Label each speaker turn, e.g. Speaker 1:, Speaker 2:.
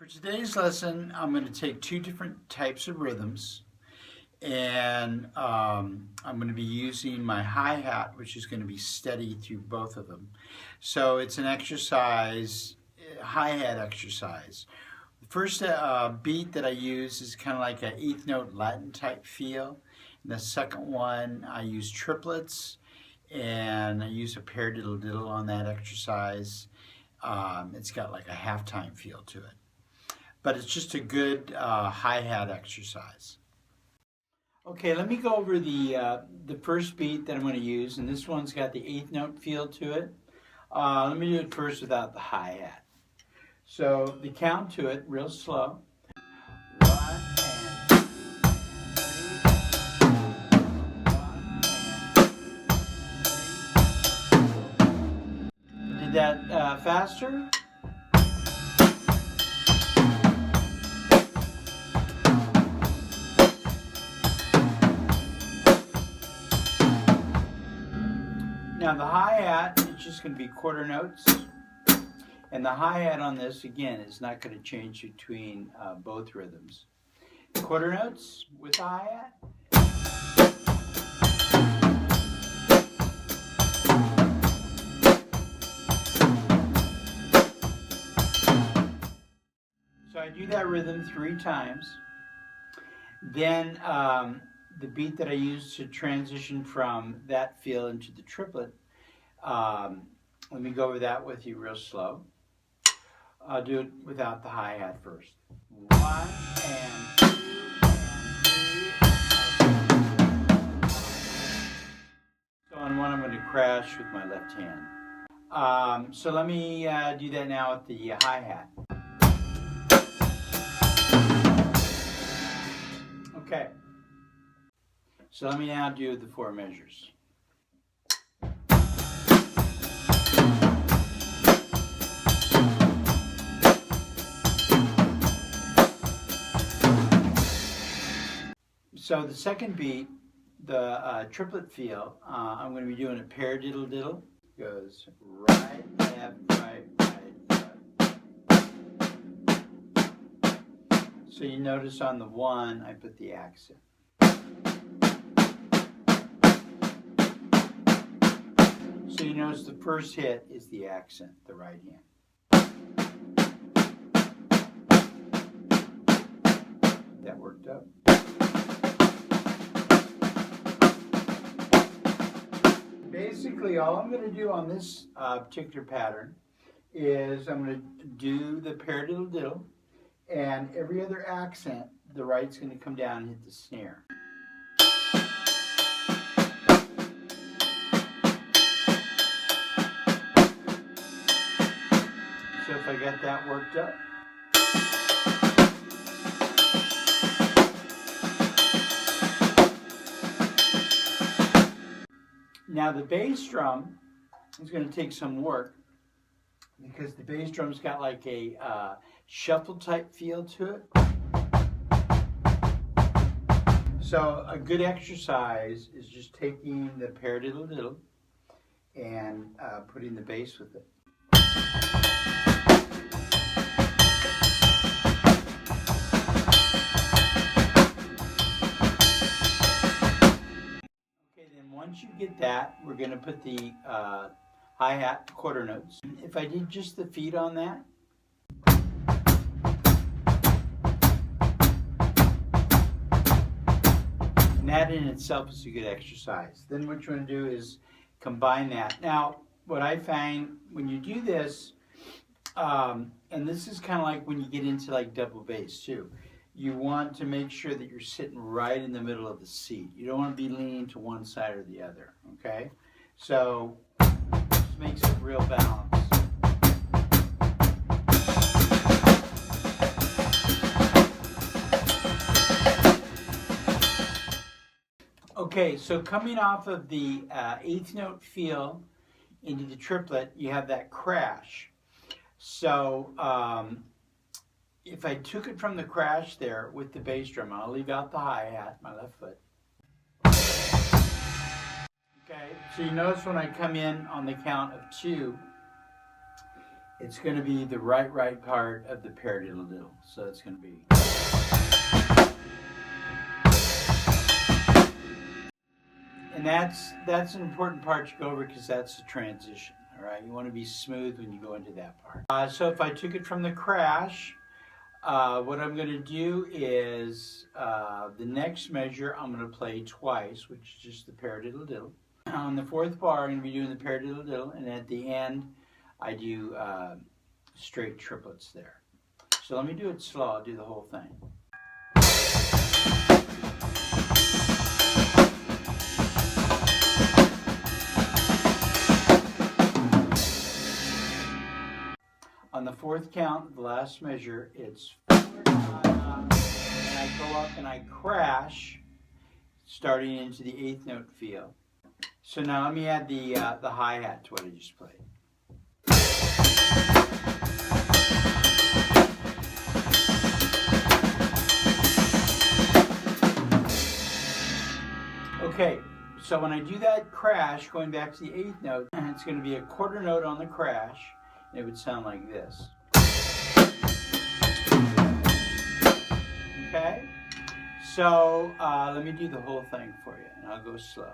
Speaker 1: For today's lesson, I'm going to take two different types of rhythms, and I'm going to be using my hi-hat, which is going to be steady through both of them. So it's an exercise, hi-hat exercise. The first beat that I use is kind of like an eighth note Latin type feel. And the second one, I use triplets, and I use a paradiddle on that exercise. It's got like a halftime feel to it. But it's just a good hi-hat exercise. Okay, let me go over the first beat that I'm going to use, and this one's got the eighth note feel to it. Let me do it first without the hi-hat. So the count to it, real slow. 1 and 2 and 3. Did that faster? Now the hi-hat is just going to be quarter notes, and the hi-hat on this again is not going to change between both rhythms. Quarter notes with the hi-hat. So I do that rhythm 3 times. Then the beat that I use to transition from that feel into the triplet, let me go over that with you real slow. I'll do it without the hi-hat first. 1 and 2 and 3. So on one I'm going to crash with my left hand. So let me do that now with the hi-hat. Okay. So let me now do the 4 measures. So the second beat, the triplet feel, I'm going to be doing a paradiddle. Goes right, left, right, right, left. So you notice on the 1, I put the accent. So you notice the first hit is the accent, the right hand. That worked out. Basically, all I'm going to do on this particular pattern is I'm going to do the paradiddle, and every other accent, the right's going to come down and hit the snare. So if I get that worked up. Now the bass drum is going to take some work because the bass drum's got like a shuffle type feel to it. So a good exercise is just taking the paradiddle and putting the bass with it. Once you get that, we're going to put the hi-hat quarter notes. If I did just the feet on that, and that in itself is a good exercise. Then what you want to do is combine that. Now, what I find when you do this, and this is kind of like when you get into like double bass too, you want to make sure that you're sitting right in the middle of the seat. You don't want to be leaning to one side or the other, okay? So this makes it real balanced. Okay, so coming off of the eighth note feel into the triplet, you have that crash. So if I took it from the crash there with the bass drum, I'll leave out the hi-hat, my left foot. Okay, so you notice when I come in on the count of 2, it's going to be the right part of the paradiddle-diddle. So it's going to be. And that's an important part to go over because that's the transition. All right, you want to be smooth when you go into that part. So if I took it from the crash, what I'm going to do is the next measure I'm going to play twice, which is just the paradiddle-diddle. On the fourth bar, I'm going to be doing the paradiddle-diddle, and at the end, I do straight triplets there. So let me do it slow. I'll do the whole thing. On the fourth count, the last measure, it's 4, 5, and I go up and I crash, starting into the 8th note feel. So now let me add the hi-hat to what I just played. Okay, so when I do that crash, going back to the 8th note, it's going to be a quarter note on the crash. It would sound like this. Okay? So let me do the whole thing for you, and I'll go slow.